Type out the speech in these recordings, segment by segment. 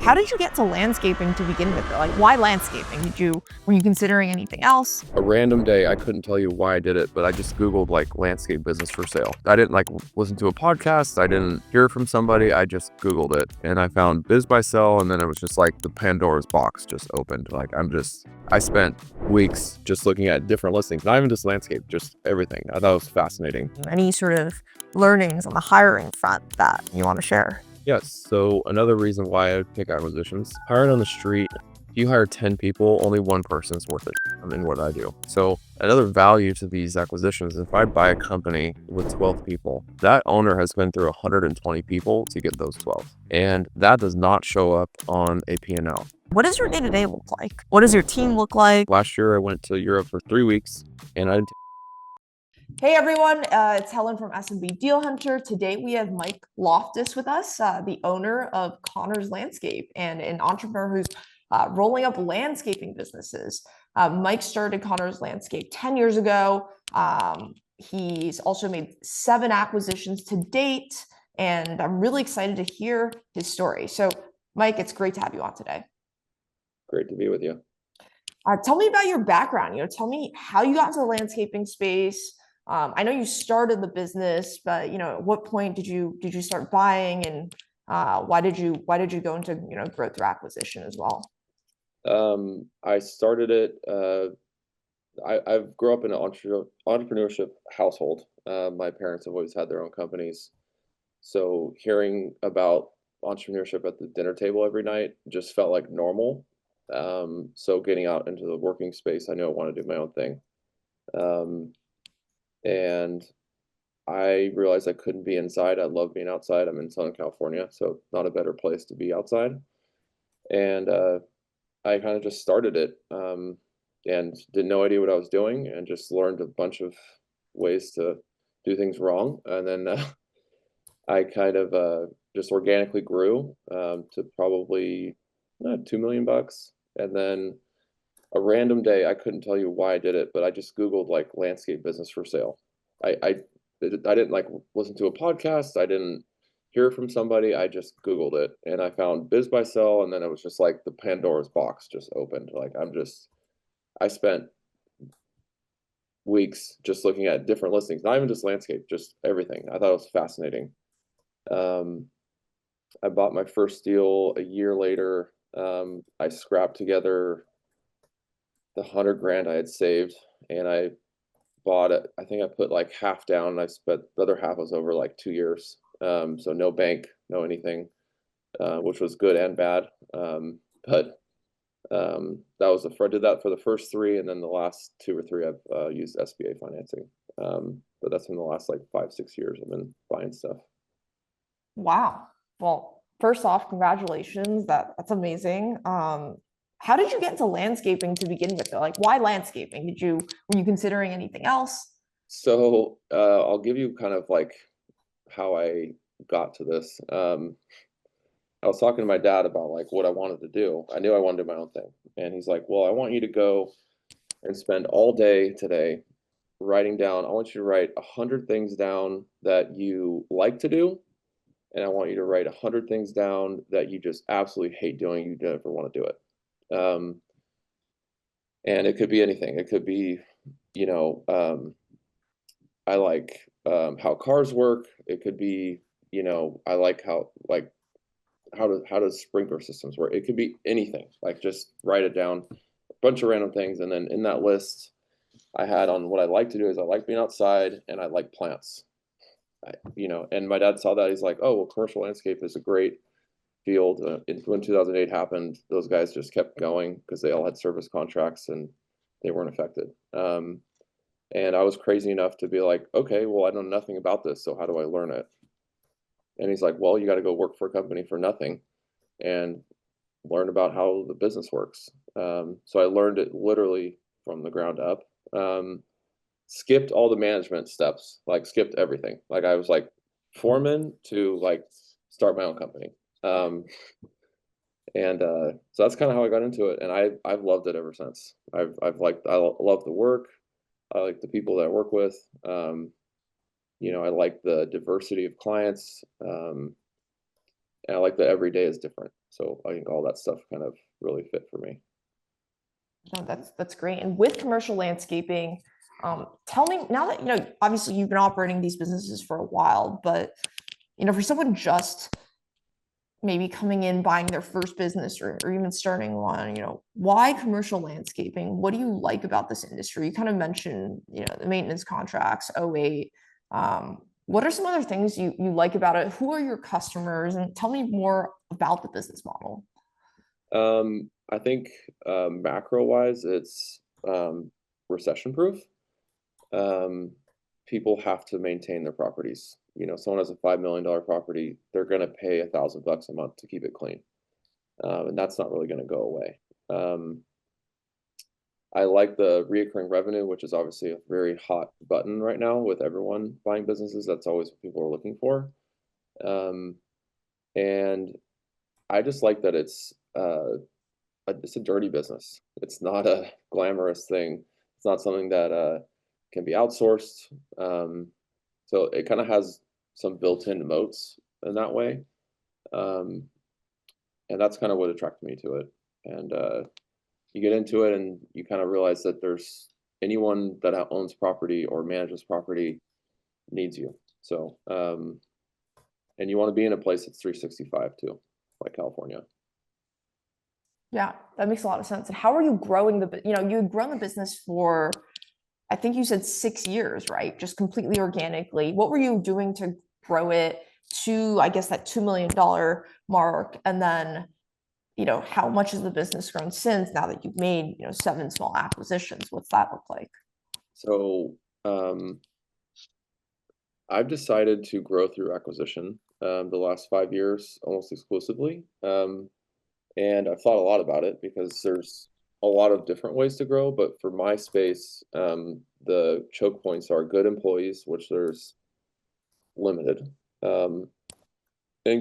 How did you get to landscaping to begin with? Like, why landscaping? Were you considering anything else? A random day, I couldn't tell you why I did it, but I just Googled like landscape business for sale. I didn't like listen to a podcast. I didn't hear from somebody. I just Googled it and I found biz by sell. And then it was just like the Pandora's box just opened. Like I spent weeks just looking at different listings, not even just landscape, just everything. I thought it was fascinating. Any sort of learnings on the hiring front that you want to share? Yes. So another reason why I pick acquisitions, hiring on the street, if you hire 10 people, only one person is worth it. In what I do. So another value to these acquisitions, if I buy a company with 12 people, that owner has been through 120 people to get those 12. And that does not show up on a P&L. What does your day-to-day look like? What does your team look like? Last year, I went to Europe for 3 weeks and I didn't. Hey everyone, it's Helen from S&B Deal Hunter. Today we have Mike Loftus with us, the owner of Connor's Landscape and an entrepreneur who's rolling up landscaping businesses. Mike started Connor's Landscape 10 years ago. He's also made 7 acquisitions to date, and I'm really excited to hear his story. So Mike, it's great to have you on today. Great to be with you. Tell me about your background. Tell me how you got into the landscaping space. I know you started the business, but at what point did you start buying, and why did you go into growth through acquisition as well? I started it. I grew up in an entrepreneurship household. My parents have always had their own companies, so hearing about entrepreneurship at the dinner table every night just felt like normal. So getting out into the working space, I knew I wanted to do my own thing. And I realized I couldn't be inside. I love being outside. I'm in Southern California, so not a better place to be outside. And I kind of just started it and did no idea what I was doing and just learned a bunch of ways to do things wrong. And then I kind of just organically grew to probably $2 million. And then a random day, I couldn't tell you why I did it, but I just Googled like landscape business for sale. I didn't like listen to a podcast. I didn't hear from somebody. I just Googled it and I found biz by sell. And then it was just like the Pandora's box just opened. Like I spent weeks just looking at different listings, not even just landscape, just everything. I thought it was fascinating. I bought my first deal a year later. I scrapped together the 100 grand I had saved and I bought it. I think I put like half down and I spent the other half was over like 2 years. So no bank, no anything, which was good and bad. But that was I did that for the first 3, and then the last 2 or 3 I've used SBA financing. But that's in the last like 5-6 years I've been buying stuff. Wow. Well, first off, congratulations. That's amazing. How did you get into landscaping to begin with, though? Like, why landscaping? Were you considering anything else? So I'll give you kind of like how I got to this. I was talking to my dad about like what I wanted to do. I knew I wanted to do my own thing. And he's like, well, I want you to go and spend all day today writing down. I want you to write 100 things down that you like to do. And I want you to write 100 things down that you just absolutely hate doing. You don't ever want to do it. And it could be anything. It could be, I like how cars work. It could be, I like how does sprinkler systems work? It could be anything. Like just write it down, a bunch of random things, and then in that list, I had on what I like to do is I like being outside and I like plants. And my dad saw that. He's like, oh, well, commercial landscape is a great field. When 2008 happened, those guys just kept going because they all had service contracts and they weren't affected. And I was crazy enough to be like, okay, well, I know nothing about this, so how do I learn it? And he's like, well, you got to go work for a company for nothing and learn about how the business works. So I learned it literally from the ground up. Skipped all the management steps, like skipped everything. Like I was like foreman to like start my own company. And so that's kind of how I got into it, and I've loved it ever since. I love the work. I like the people that I work with. I like the diversity of clients, and I like that every day is different. So I think all that stuff kind of really fit for me. No, that's great. And with commercial landscaping, tell me now that, obviously you've been operating these businesses for a while, but, for someone just maybe coming in, buying their first business or even starting one, why commercial landscaping? What do you like about this industry? You kind of mentioned, the maintenance contracts, 08. What are some other things you like about it? Who are your customers? And tell me more about the business model. I think macro wise, it's recession proof. Um, People have to maintain their properties. Someone has a $5 million property, they're going to pay $1,000 a month to keep it clean, and that's not really going to go away. I like the reoccurring revenue, which is obviously a very hot button right now with everyone buying businesses. That's always what people are looking for, um, and I just like that it's a dirty business. It's not a glamorous thing. It's not something that can be outsourced. Um, so it kind of has some built-in moats in that way. Um, and that's kind of what attracted me to it. And you get into it and you kind of realize that there's anyone that owns property or manages property needs you. So, and you want to be in a place that's 365 too, like California. Yeah, that makes a lot of sense. And how are you growing you'd grown the business for, I think you said 6 years, right? Just completely organically. What were you doing to grow it to, I guess, that $2 million mark? And then, how much has the business grown since now that you've made, 7 small acquisitions? What's that look like? So, I've decided to grow through acquisition the last 5 years almost exclusively. And I've thought a lot about it because there's a lot of different ways to grow. But for my space, the choke points are good employees, which there's limited, and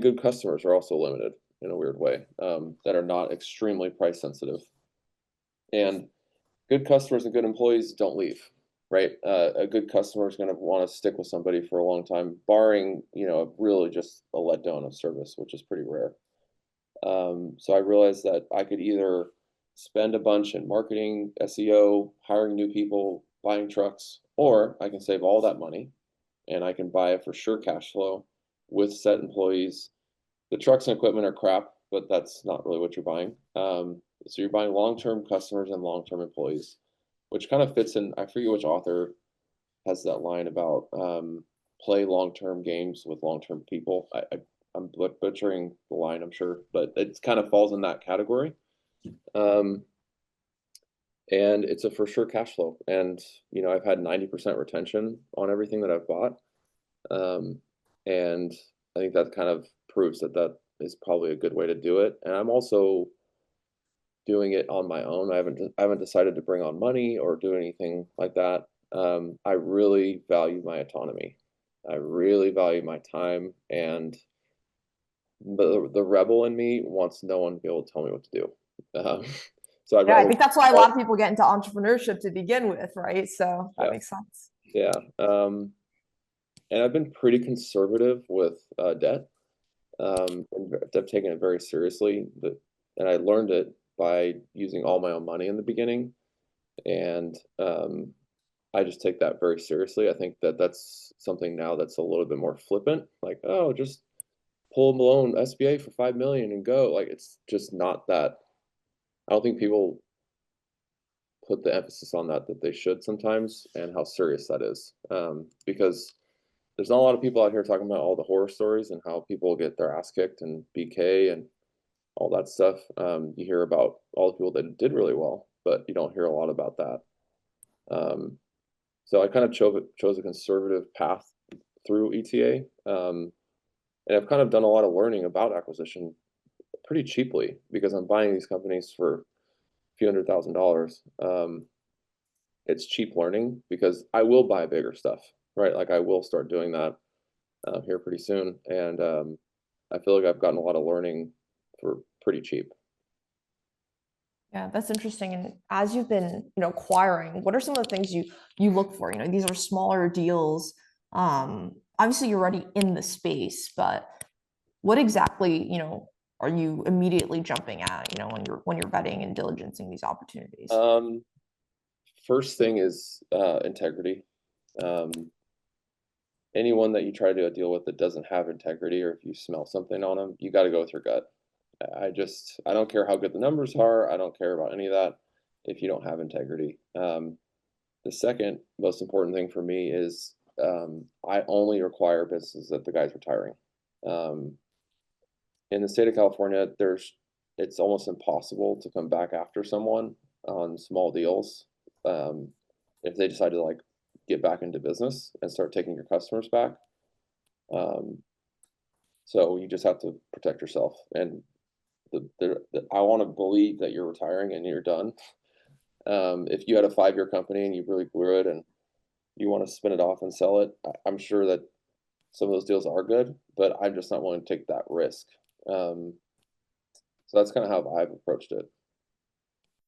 good customers are also limited in a weird way, that are not extremely price sensitive. And good customers and good employees don't leave, right? A good customer is going to want to stick with somebody for a long time, barring, really just a letdown of service, which is pretty rare. So I realized that I could either spend a bunch in marketing, SEO, hiring new people, buying trucks, or I can save all that money and I can buy it for sure cash flow with set employees. The trucks and equipment are crap, but that's not really what you're buying. So you're buying long-term customers and long-term employees, which kind of fits in. I forget which author has that line about play long-term games with long-term people. I'm butchering the line, I'm sure, but it kind of falls in that category. Um, and it's a for sure cash flow. And, I've had 90% retention on everything that I've bought. And I think that kind of proves that that is probably a good way to do it. And I'm also doing it on my own. I haven't decided to bring on money or do anything like that. I really value my autonomy. I really value my time, and the rebel in me wants no one to be able to tell me what to do. Um, so I'd Yeah, I rather, think that's why a lot of people get into entrepreneurship to begin with, right? So that yeah, makes sense. yeah. And I've been pretty conservative with debt. And I've taken it very seriously. And I learned it by using all my own money in the beginning, and I just take that very seriously. I think that that's something now that's a little bit more flippant, like, oh, just pull a loan SBA for 5 million and go. Like, it's just not that. I don't think people put the emphasis on that they should sometimes, and how serious that is. Because there's not a lot of people out here talking about all the horror stories and how people get their ass kicked and BK and all that stuff. You hear about all the people that did really well, but you don't hear a lot about that. So I kind of chose a conservative path through ETA. And I've kind of done a lot of learning about acquisition pretty cheaply because I'm buying these companies for a few $100,000. It's cheap learning because I will buy bigger stuff, right? Like I will start doing that here pretty soon. And I feel like I've gotten a lot of learning for pretty cheap. Yeah, that's interesting. And as you've been, acquiring, what are some of the things you look for? These are smaller deals. Obviously you're already in the space, but what exactly, are you immediately jumping at, when you're vetting and diligencing these opportunities? First thing is integrity. Um, Anyone that you try to do a deal with that doesn't have integrity, or if you smell something on them, you got to go with your gut. I don't care how good the numbers are. I don't care about any of that if you don't have integrity. The second most important thing for me is I only require businesses that the guy's retiring. Um, in the state of California, it's almost impossible to come back after someone on small deals if they decide to like get back into business and start taking your customers back. Um, so you just have to protect yourself. And I want to believe that you're retiring and you're done. If you had a 5-year company and you really grew it and you want to spin it off and sell it, I'm sure that some of those deals are good, but I'm just not willing to take that risk. Um, so that's kind of how I've approached it.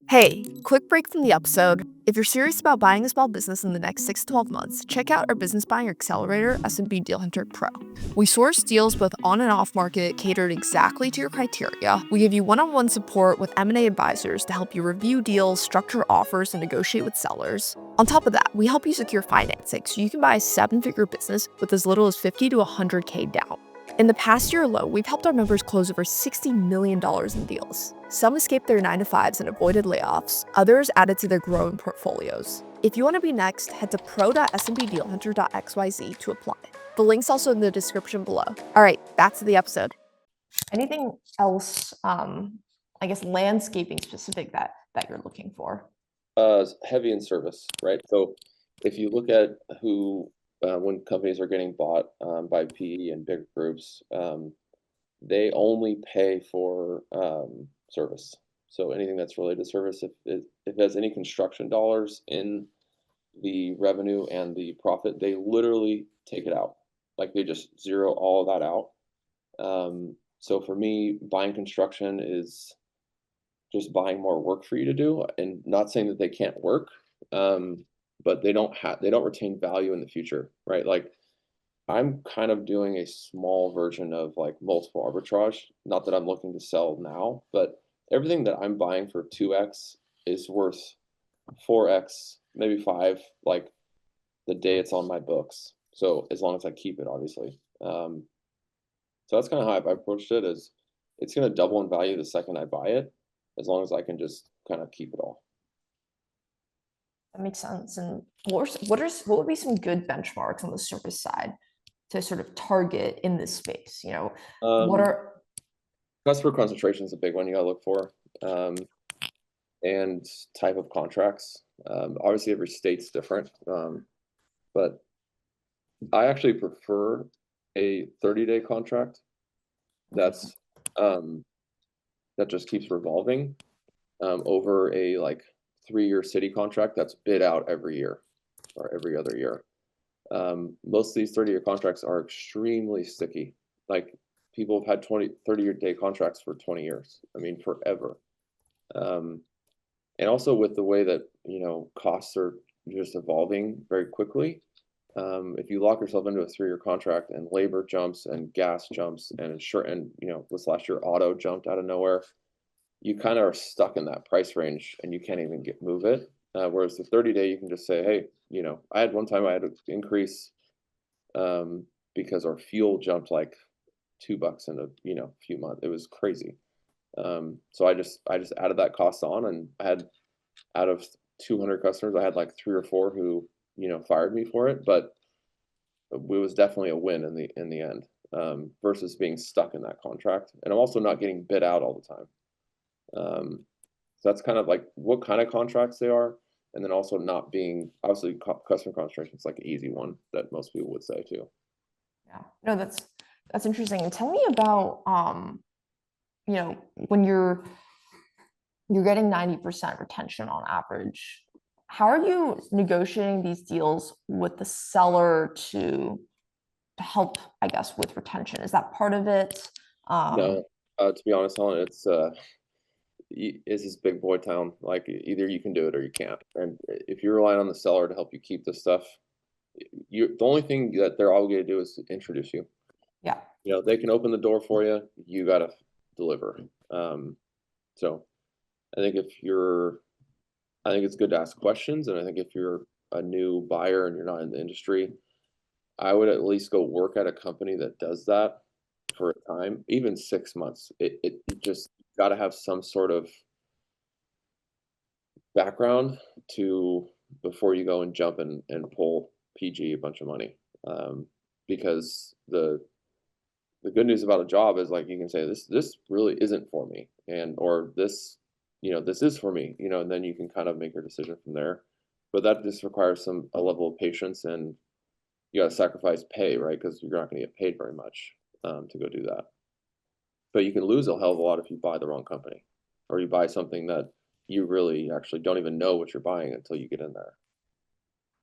Hey, quick break from the episode. If you're serious about buying a small business in the next 6 to 12 months, check out our business buying accelerator, S&B Deal Hunter Pro. We source deals both on and off market, catered exactly to your criteria. We give you one-on-one support with M&A advisors to help you review deals, structure offers, and negotiate with sellers. On top of that, we help you secure financing so you can buy a 7-figure business with as little as $50 to $100K down. In the past year alone, we've helped our members close over $60 million in deals. Some escaped their 9-to-5s and avoided layoffs, others added to their growing portfolios. If you want to be next, head to pro.smbdealhunter.xyz to apply. The link's also in the description below. All right, back to the episode. Anything else, I guess, landscaping specific that you're looking for? Heavy in service, right? So if you look at who when companies are getting bought by PE and big groups, they only pay for service. So anything that's related to service, if it has any construction dollars in the revenue and the profit, they literally take it out. Like they just zero all of that out. So for me, buying construction is just buying more work for you to do, and not saying that they can't work. But they don't retain value in the future, right? Like I'm kind of doing a small version of like multiple arbitrage. Not that I'm looking to sell now, but everything that I'm buying for 2x is worth 4x, maybe 5, like the day it's on my books. So as long as I keep it, obviously. So that's kind of how I've approached it. Is it's going to double in value the second I buy it, as long as I can just kind of keep it all. That makes sense. And what would be some good benchmarks on the service side to sort of target in this space? What are Customer concentration is a big one you got to look for, and type of contracts. Obviously, every state's different, but I actually prefer a 30-day contract that's that just keeps revolving over a like 3-year city contract that's bid out every year or every other year. Most of these 30-year contracts are extremely sticky. Like people have had 30-day contracts for 20 years. I mean, forever. And also with the way that, costs are just evolving very quickly. If you lock yourself into a 3-year contract and labor jumps and gas jumps and insurance, and, this last year auto jumped out of nowhere, you kind of are stuck in that price range and you can't even move it. Whereas the 30-day, you can just say, hey, I had one time I had to increase because our fuel jumped like $2 in a few months. It was crazy. So I just added that cost on, and I had, out of 200 customers, I had like 3 or 4 who fired me for it, but it was definitely a win in the end, versus being stuck in that contract. And I'm also not getting bid out all the time. So that's kind of like what kind of contracts they are, and then also not being, obviously customer concentration is like an easy one that most people would say too. Yeah, no, that's interesting. And tell me about when you're getting 90% retention on average, how are you negotiating these deals with the seller to help, I guess, with retention? Is that part of it? No, to be honest, Helen, it's this big boy town. Like either you can do it or you can't. And if you're relying on the seller to help you keep this stuff, the only thing that they're obligated to do is to introduce you. Yeah. They can open the door for you. You gotta deliver. So I think I think it's good to ask questions, and I think if you're a new buyer and you're not in the industry, I would at least go work at a company that does that for a time, even 6 months. You just got to have some sort of background to before you go and jump and pull PG a bunch of money. Because the good news about a job is like you can say this really isn't for me, and or this this is for me, and then you can kind of make your decision from there. But that just requires a level of patience, and you got to sacrifice pay, right? Because you're not going to get paid very much to go do that. But you can lose a hell of a lot if you buy the wrong company, or you buy something that you really actually don't even know what you're buying until you get in there.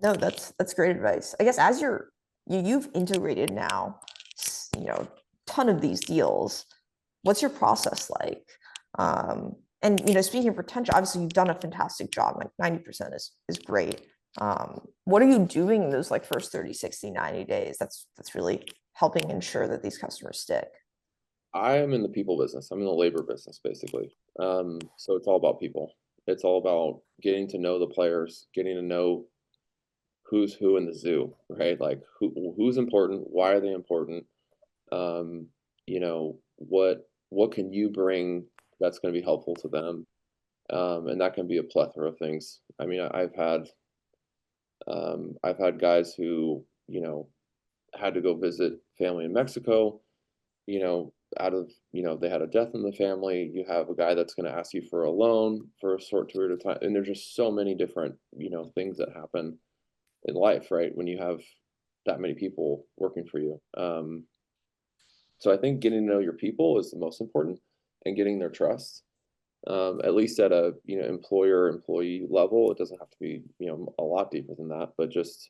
No, that's great advice. I guess as you've integrated now, ton of these deals. What's your process like? And speaking of retention, obviously you've done a fantastic job. Like 90% is great. What are you doing in those like first 30, 60, 90 days? That's really helping ensure that these customers stick. I am in the people business. I'm in the labor business, basically. So it's all about people. It's all about getting to know the players, getting to know who's who in the zoo, right? Like who's important, why are they important? What can you bring that's going to be helpful to them? And that can be a plethora of things. I mean, I've had guys who, had to go visit family in Mexico, out of, they had a death in the family. You have a guy that's going to ask you for a loan for a short period of time. And there's just so many different, things that happen in life, right? When you have that many people working for you. So I think getting to know your people is the most important, and getting their trust. At least at a employer-employee level. It doesn't have to be a lot deeper than that, but just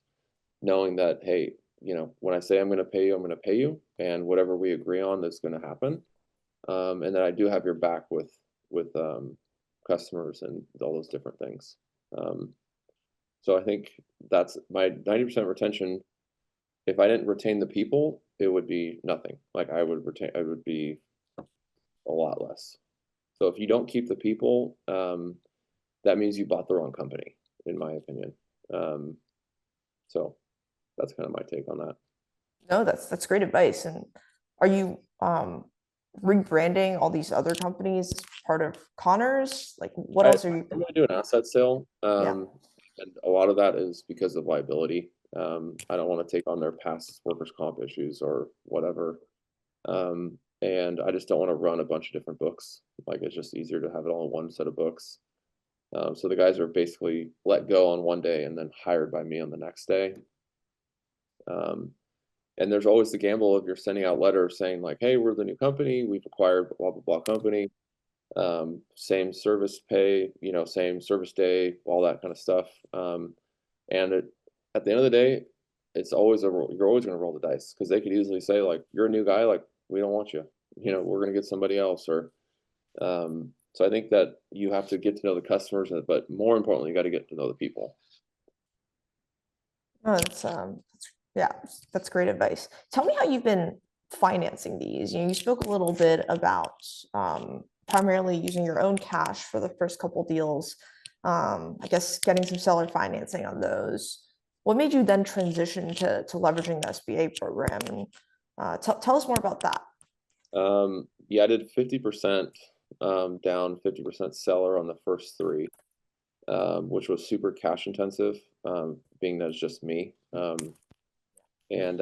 knowing that, hey, when I say I'm going to pay you, I'm going to pay you, and whatever we agree on that's going to happen. And then I do have your back with customers and all those different things. So I think that's my 90% retention. If I didn't retain the people, it would be nothing. Like I would be a lot less. So if you don't keep the people, that means you bought the wrong company, in my opinion. So that's kind of my take on that. No, that's great advice. And are you rebranding all these other companies as part of Connors? Like what else are you? I'm going to do an asset sale. Yeah. And a lot of that is because of liability. I don't want to take on their past workers' comp issues or whatever. And I just don't want to run a bunch of different books. Like it's just easier to have it all in one set of books. So the guys are basically let go on one day and then hired by me on the next day. And there's always the gamble of you're sending out letters saying like, hey, we're the new company, we've acquired blah, blah, blah company, same service pay, same service day, all that kind of stuff. And at the end of the day, it's always you're always going to roll the dice, because they could easily say like, you're a new guy, like we don't want you, we're going to get somebody else. Or so I think that you have to get to know the customers, but more importantly, you got to get to know the people. Oh, that's great advice. Tell me how you've been financing these. You spoke a little bit about primarily using your own cash for the first couple deals. I guess getting some seller financing on those. What made you then transition to leveraging the SBA program? And tell us more about that. Yeah, I did 50% down, 50% seller on the first three, which was super cash intensive, being that it's just me. And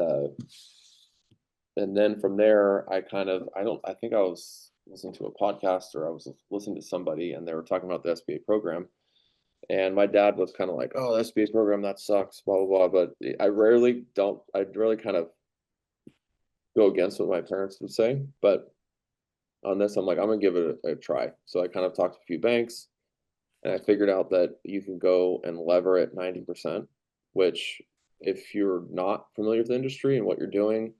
then from there, I think I was listening to a podcast, or I was listening to somebody, and they were talking about the SBA program. And my dad was kind of like, oh, the SBA program, that sucks, blah, blah, blah. But I really kind of go against what my parents would say. But on this, I'm like, I'm going to give it a try. So I kind of talked to a few banks, and I figured out that you can go and lever at 90%, which if you're not familiar with the industry and what you're doing,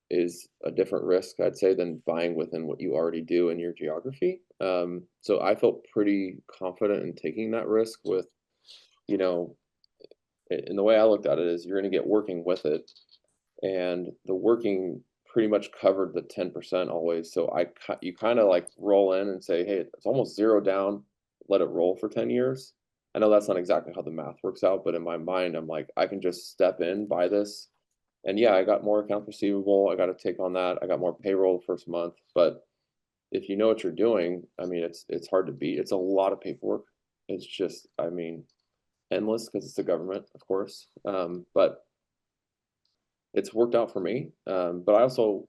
is a different risk, I'd say, than buying within what you already do in your geography. So I felt pretty confident in taking that risk with, and the way I looked at it is you're going to get working with it. And the working pretty much covered the 10% always. So you kind of like roll in and say, hey, it's almost zero down, let it roll for 10 years. I know that's not exactly how the math works out, but in my mind, I'm like, I can just step in, buy this. And yeah, I got more accounts receivable. I got to take on that. I got more payroll the first month. But if you know what you're doing, I mean, it's hard to beat. It's a lot of paperwork. It's just, I mean, endless because it's the government, of course. But it's worked out for me. But I also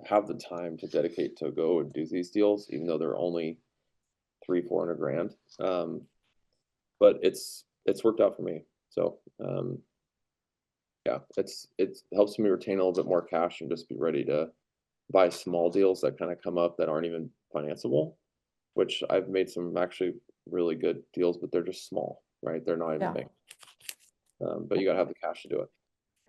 have the time to dedicate to go and do these deals, even though they're only 300-400 grand. But it's worked out for me. So yeah, it helps me retain a little bit more cash and just be ready to buy small deals that kind of come up that aren't even financeable, which I've made some actually really good deals, but they're just small, right? They're not even big. But you gotta have the cash to do it.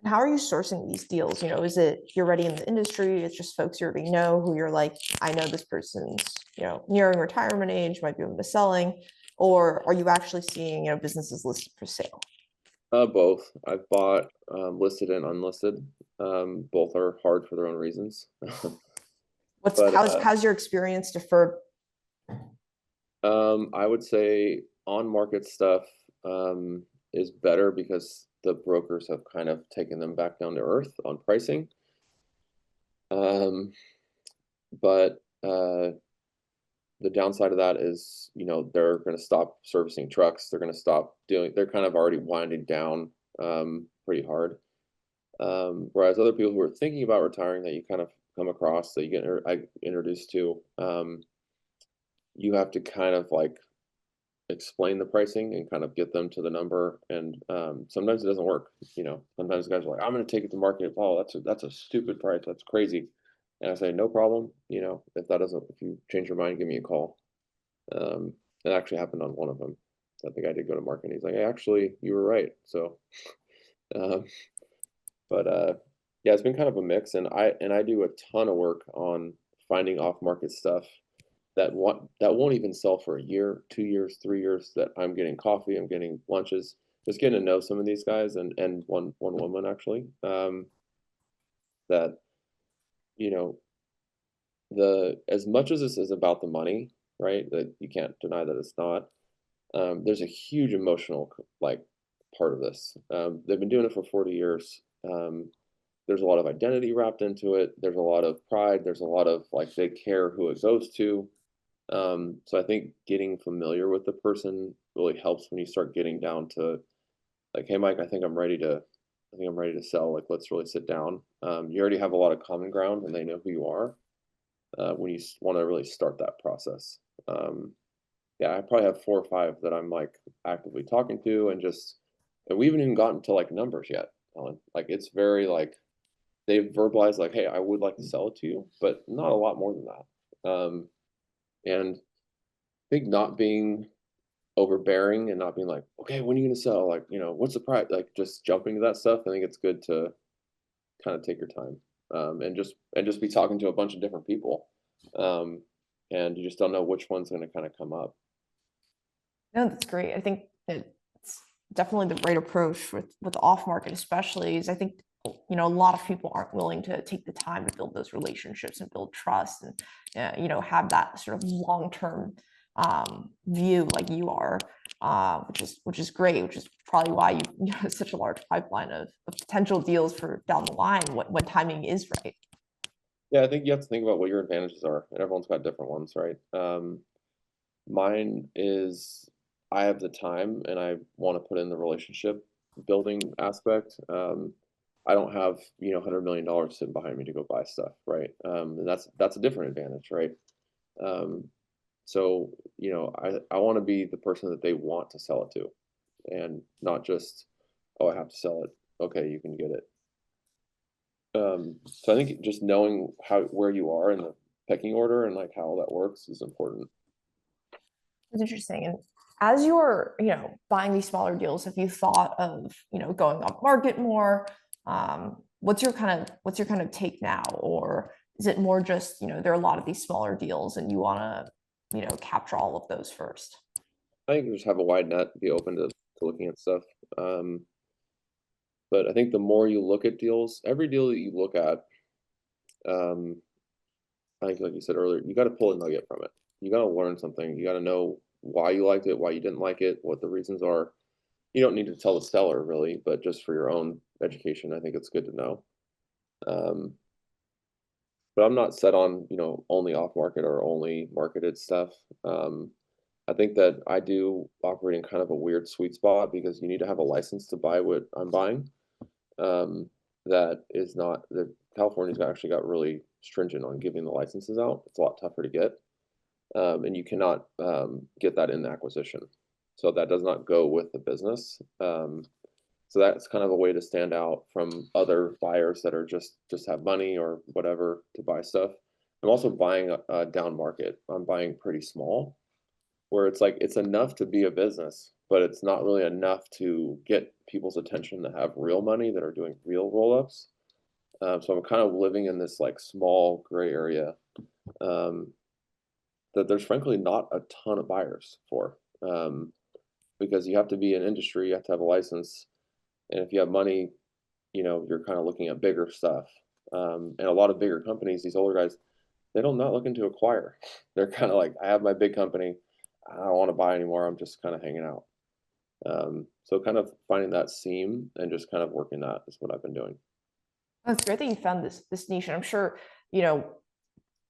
And how are you sourcing these deals? You know, is it you're already in the industry? It's just folks you already know who you're like, I know this person's, you know, nearing retirement age, might be open to selling, or are you actually seeing, you know, businesses listed for sale? Both. I've bought listed and unlisted. Both are hard for their own reasons. But How's your experience deferred? I would say on market stuff is better because the brokers have kind of taken them back down to earth on pricing. But the downside of that is, you know, they're going to stop servicing trucks. They're going to stop doing, they're kind of already winding down pretty hard. Whereas other people who are thinking about retiring that you kind of come across that you get introduced to, you have to kind of like explain the pricing and kind of get them to the number. And sometimes it doesn't work. You know, sometimes guys are like, I'm going to take it to market. Oh, that's a stupid price. That's crazy. And I say, no problem. You know, if you change your mind, give me a call. It actually happened on one of them. I think I did go to market. And he's like, hey, actually, you were right. So, um, but yeah, it's been kind of a mix. And I do a ton of work on finding off market stuff that won't even sell for a year, 2 years, 3 years. That I'm getting coffee, I'm getting lunches, just getting to know some of these guys and one woman actually. That you know as much as this is about the money, right? That you can't deny that it's not. There's a huge emotional like part of this. They've been doing it for 40 years. There's a lot of identity wrapped into it. There's a lot of pride. There's a lot of like they care who it goes to. So I think getting familiar with the person really helps when you start getting down to like, hey Mike, I think I'm ready to sell. Like let's really sit down. You already have a lot of common ground and they know who you are. When you want to really start that process. Yeah, I probably have 4 or 5 that I'm like actively talking to and we haven't even gotten to like numbers yet, Ellen. Like it's very like they've verbalized like, hey, I would like to sell it to you, but not a lot more than that. And I think not being overbearing and not being like, okay, when are you gonna sell? Like, you know, what's the price? Like just jumping to that stuff. I think it's good to kind of take your time and just be talking to a bunch of different people. And you just don't know which one's going to kind of come up. No, that's great. I think it's definitely the right approach with off market, especially is I think, you know, a lot of people aren't willing to take the time to build those relationships and build trust and, you know, have that sort of long-term view like you are, which is great, which is probably why you have such a large pipeline of potential deals for down the line when timing is right. Yeah, I think you have to think about what your advantages are, and everyone's got different ones, right? Mine is I have the time and I want to put in the relationship building aspect. I don't have, you know, $100 million sitting behind me to go buy stuff, right? And that's a different advantage, right? So, you know, I want to be the person that they want to sell it to and not just, oh, I have to sell it. Okay, you can get it. So I think just knowing where you are in the pecking order and like how that works is important. It's interesting. And as you're, you know, buying these smaller deals, have you thought of, you know, going up market more? What's your kind of take now? Or is it more just, you know, there are a lot of these smaller deals and you want to, you know, capture all of those first? I think just have a wide net, be open to looking at stuff. But I think the more you look at deals, every deal that you look at, I think, like you said earlier, you got to pull a nugget from it. You got to learn something. You got to know why you liked it, why you didn't like it, what the reasons are. You don't need to tell the seller really, but just for your own education, I think it's good to know. Um, but I'm not set on, only off market or only marketed stuff. Um, I think that I do operate in kind of a weird sweet spot because you need to have a license to buy what I'm buying. Um, that is not the California's actually got really stringent on giving the licenses out. It's a lot tougher to get, and you cannot get that in the acquisition. So that does not go with the business. So that's kind of a way to stand out from other buyers that are just have money or whatever to buy stuff. I'm also buying a down market. I'm buying pretty small, where it's like it's enough to be a business, but it's not really enough to get people's attention that have real money that are doing real roll-ups. So I'm kind of living in this like small gray area um, that there's frankly not a ton of buyers for, because you have to be in industry, you have to have a license, and if you have money, you're kind of looking at bigger stuff. And a lot of bigger companies, these older guys, they don't not looking to acquire. They're kind of like, I have my big company, I don't want to buy anymore. I'm just kind of hanging out. So kind of finding that seam and just kind of working that is what I've been doing. It's great that you found this niche, and I'm sure you know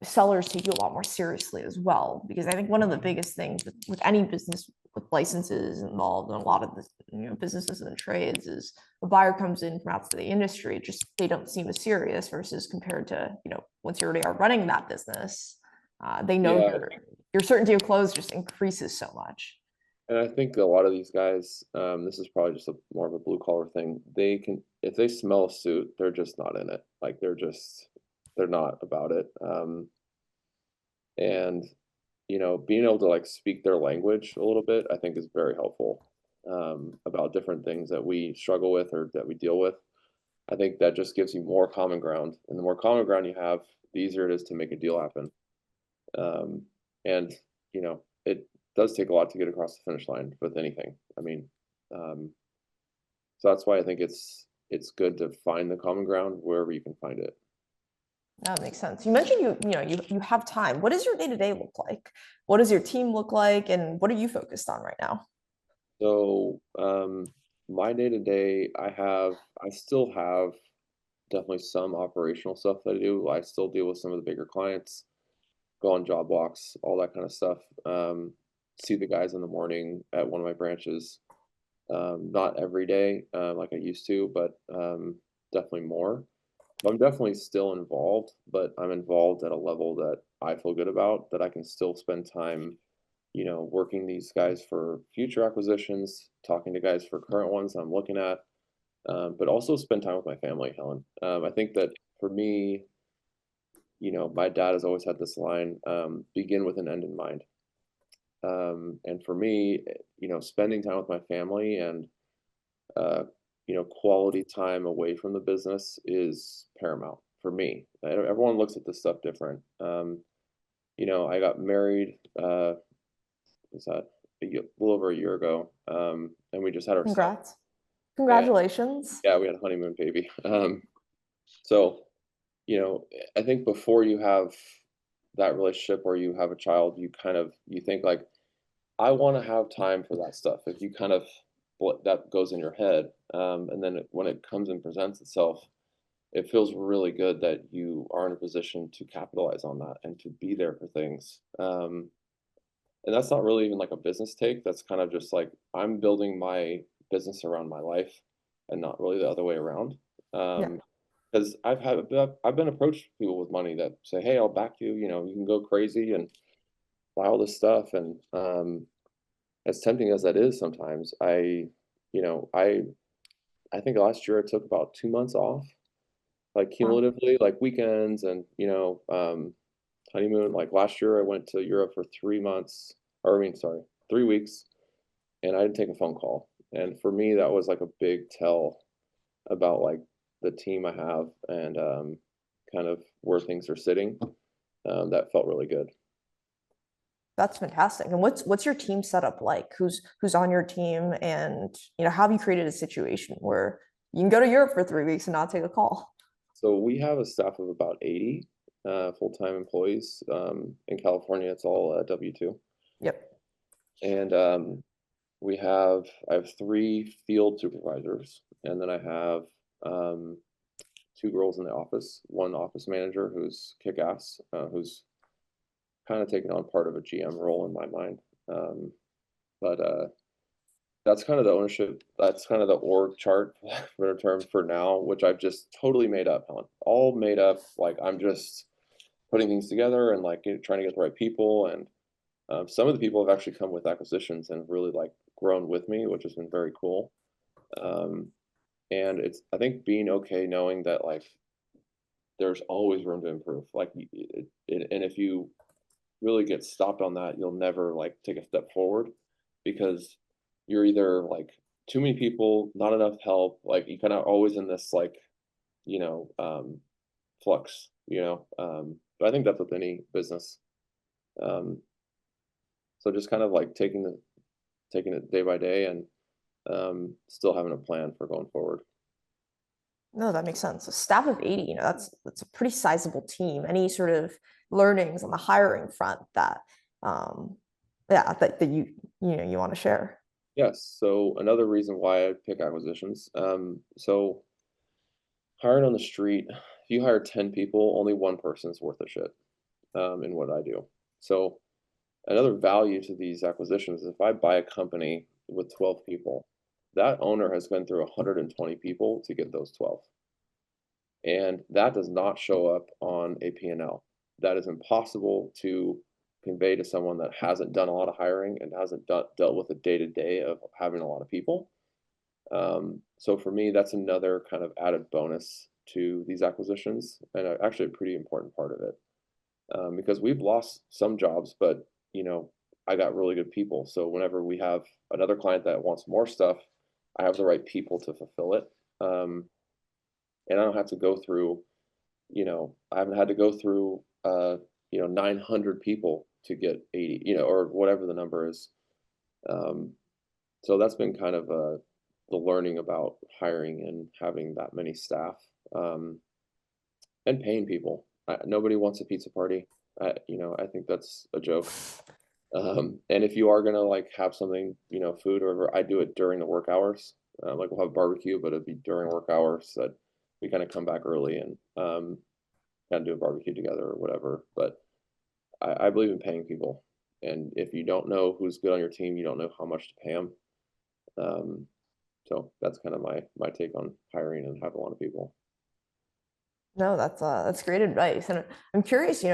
sellers take you a lot more seriously as well, because I think one of the biggest things with any business with licenses involved and a lot of the businesses and trades is a buyer comes in from outside the industry, just they don't seem as serious versus compared to once you already are running that business, they know Yeah, your certainty of close just increases so much. and I think a lot of these guys, this is probably just more of a blue collar thing. They can, if they smell a suit, they're just not in it. Like they're not about it. And being able to like speak their language a little bit, I think is very helpful, about different things that we struggle with or that we deal with. I think that just gives you more common ground, and the more common ground you have, the easier it is to make a deal happen. Um, and it does take a lot to get across the finish line with anything. I mean, um, so that's why I think it's good to find the common ground wherever you can find it. That makes sense. You mentioned you have time. What does your day-to-day look like? What does your team look like, and what are you focused on right now? So my day to day, I still have definitely some operational stuff that I do. I still deal with some of the bigger clients, go on job walks, all that kind of stuff. See the guys in the morning at one of my branches. Not every day, like I used to, but definitely more. I'm definitely still involved, but I'm involved at a level that I feel good about, that I can still spend time, working these guys for future acquisitions, talking to guys for current ones I'm looking at, but also spend time with my family, Helen. I think that for me, my dad has always had this line, begin with an end in mind. And for me, spending time with my family and, quality time away from the business is paramount for me. Everyone looks at this stuff different. I got married, was that a little over a year ago, and we just had our son. Congrats. Yeah, Congratulations. yeah, we had a honeymoon baby. So, I think before you have that relationship or you have a child, you think like, I want to have time for that stuff. If you kind of that goes in your head, and then when it comes and presents itself, it feels really good that you are in a position to capitalize on that and to be there for things. And that's not really even like a business take. That's kind of just like I'm building my business around my life and not really the other way around. Yeah. Because I've been approached people with money that say, "Hey, I'll back you. You can go crazy and buy all this stuff." And as tempting as that is, sometimes you know, I I think last year I took about 2 months off, like Wow. cumulatively, like weekends and honeymoon. Like last year, I went to Europe for 3 months, or I mean, sorry, 3 weeks, and I didn't take a phone call. And for me, that was like a big tell about like the team I have and kind of where things are sitting. That felt really good. That's fantastic. And what's your team setup like? Who's on your team, and how have you created a situation where you can go to Europe for 3 weeks and not take a call? So we have a staff of about 80 full-time employees. In California, it's all W-2. Yep. And I have 3 field supervisors, and then I have 2 girls in the office, 1 office manager who's kick-ass, who's kind of taken on part of a GM role in my mind. But that's kind of the ownership. That's kind of the org chart for the term for now, which I've just totally made up, Helen. All made up. Like I'm just putting things together and like trying to get the right people. And some of the people have actually come with acquisitions and really like grown with me, which has been very cool. And it's I think being okay knowing that like there's always room to improve. Like, and if you really get stopped on that, you'll never like take a step forward because you're either like too many people, not enough help. Like you kind of always in this like, you know, flux. But I think that's with any business. So just kind of like taking it day by day and still having a plan for going forward. No, that makes sense. A staff of 80, that's a pretty sizable team. Any sort of learnings on the hiring front that that you want to share? Yes. So another reason why I pick acquisitions. So hiring on the street, if you hire 10 people, only one person's worth a shit in what I do. So another value to these acquisitions is if I buy a company with 12 people, that owner has been through 120 people to get those 12. And that does not show up on a P&L. That is impossible to convey to someone that hasn't done a lot of hiring and hasn't dealt with the day-to-day of having a lot of people. So for me, that's another kind of added bonus to these acquisitions, and actually a pretty important part of it. Because we've lost some jobs, but I got really good people. So whenever we have another client that wants more stuff, I have the right people to fulfill it. And I don't have to go through, I haven't had to go through, 900 people to get 80, or whatever the number is. So that's been kind of the learning about hiring and having that many staff, and paying people. Nobody wants a pizza party. I think that's a joke. And if you are gonna like have something, food or whatever, I do it during the work hours. Like we'll have barbecue, but it'd be during work hours that we kind of come back early and kind of do a barbecue together or whatever. But I believe in paying people, and if you don't know who's good on your team, you don't know how much to pay them. So that's kind of my take on hiring and have a lot of people. No, that's great advice, and I'm curious.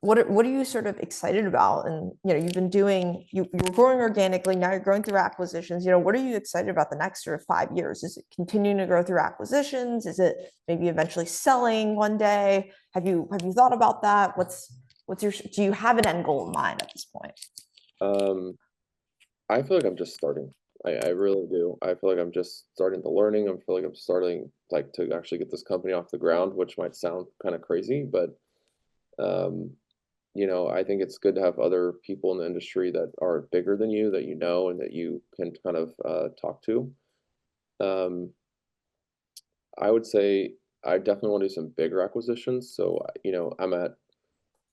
What are you sort of excited about? And you've been doing you were growing organically. Now you're growing through acquisitions. What are you excited about the next sort of 5 years? Is it continuing to grow through acquisitions? Is it maybe eventually selling one day? Have you thought about that? Do you have an end goal in mind at this point? I feel like I'm just starting. I really do. I feel like I'm just starting the learning. I feel like I'm starting like to actually get this company off the ground, which might sound kind of crazy, but I think it's good to have other people in the industry that are bigger than you, that and that you can kind of talk to. I would say I definitely want to do some bigger acquisitions. So, I'm at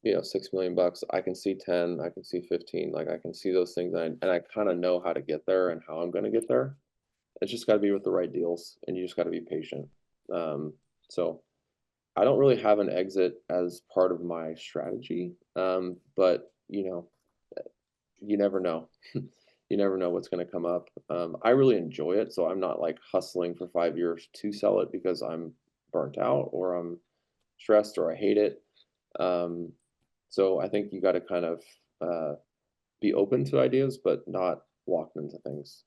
$6 million. I can see 10, I can see 15, like I can see those things, and I kind of know how to get there and how I'm going to get there. It's just got to be with the right deals, and you just got to be patient. So I don't really have an exit as part of my strategy, but you never know. You never know what's going to come up. I really enjoy it, so I'm not like hustling for 5 years to sell it because I'm burnt out or I'm stressed or I hate it. So I think you got to kind of be open to ideas, but not locked into things.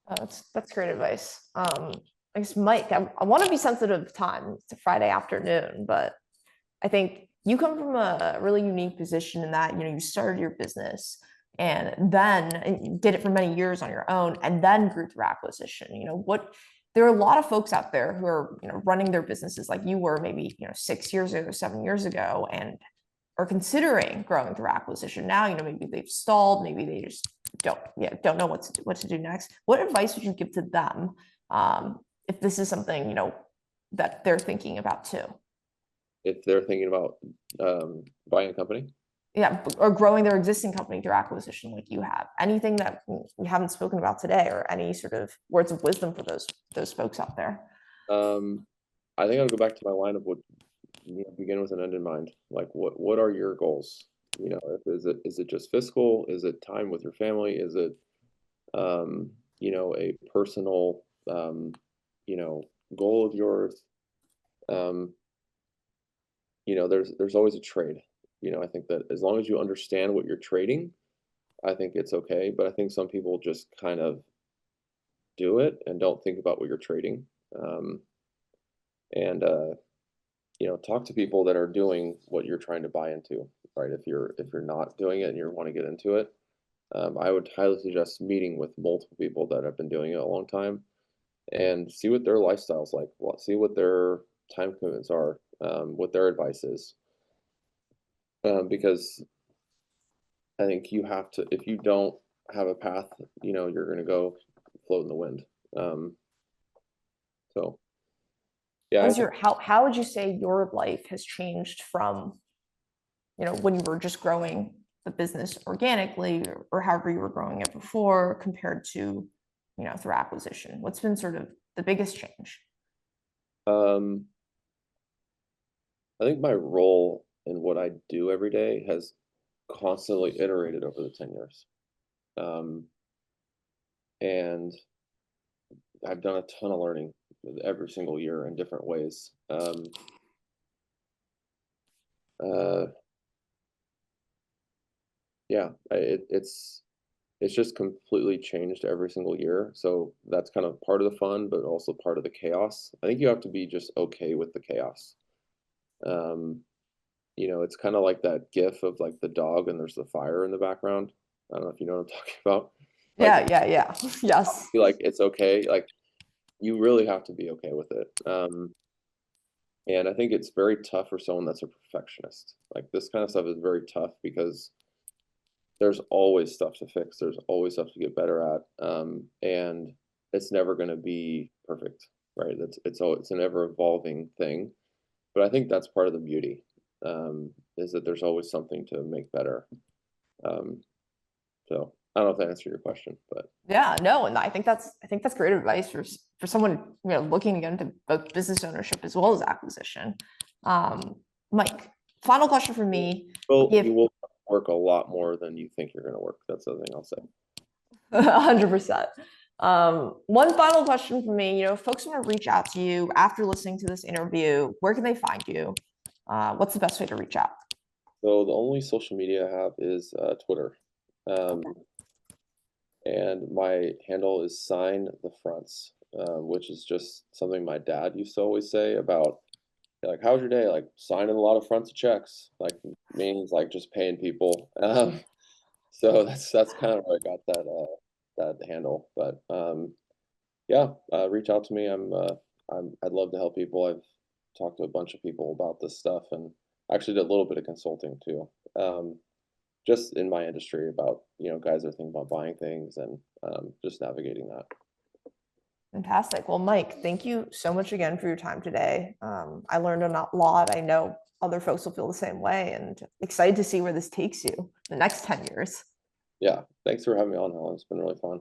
That's great advice. I guess, Mike, I want to be sensitive of time. It's a Friday afternoon, but I think you come from a really unique position in that, you started your business and then did it for many years on your own and then grew through acquisition. There are a lot of folks out there who are, running their businesses like you were maybe, 6 years ago, 7 years ago, and are considering growing through acquisition now. Maybe they've stalled, maybe they just don't know what to do next. What advice would you give to them if this is something that they're thinking about too? If they're thinking about buying a company. Yeah, or growing their existing company through acquisition like you have. Anything that we haven't spoken about today, or any sort of words of wisdom for those folks out there? I think I'll go back to my line of begin with an end in mind. Like, what are your goals? Is it just fiscal? Is it time with your family? Is it a personal goal of yours? There's always a trade. I think that as long as you understand what you're trading, I think it's okay. But I think some people just kind of do it and don't think about what you're trading. And talk to people that are doing what you're trying to buy into, right? If you're not doing it and you want to get into it, I would highly suggest meeting with multiple people that have been doing it a long time and see what their lifestyle's like. See what their time commitments are, what their advice is. Because I think you have to, if you don't have a path, you're going to go float in the wind. So yeah. How would you say your life has changed from, when you were just growing the business organically, or however you were growing it before, compared to, through acquisition? What's been sort of the biggest change? I think my role in what I do every day has constantly iterated over the 10 years. And I've done a ton of learning every single year in different ways. Yeah, it's just completely changed every single year. So that's kind of part of the fun, but also part of the chaos. I think you have to be just okay with the chaos. It's kind of like that gif of like the dog and there's the fire in the background. I don't know if you know what I'm talking about. Yeah, yes. Like, it's okay. Like, you really have to be okay with it. And I think it's very tough for someone that's a perfectionist. Like, this kind of stuff is very tough because there's always stuff to fix. There's always stuff to get better at. And it's never going to be perfect, right? It's an ever evolving thing. But I think that's part of the beauty, is that there's always something to make better. So I don't know if that answered your question, but yeah, no, and I think that's great advice for someone looking to get into both business ownership as well as acquisition. Mike, final question for me. Well, you will work a lot more than you think you're going to work. That's the other thing I'll say. 100%. One final question for me. Folks want to reach out to you after listening to this interview. Where can they find you? What's the best way to reach out? So the only social media I have is Twitter. And my handle is sign the fronts, which is just something my dad used to always say about, like, how's your day? Like, signing a lot of fronts of checks, like, means like just paying people. So that's kind of where I got that handle. But yeah, reach out to me. I'd love to help people. I've talked to a bunch of people about this stuff, and actually did a little bit of consulting too. Just in my industry about, guys are thinking about buying things and just navigating that. Fantastic. Well, Mike, thank you so much again for your time today. I learned a lot. I know other folks will feel the same way, and excited to see where this takes you the next 10 years. Yeah. Thanks for having me on, Helen. It's been really fun.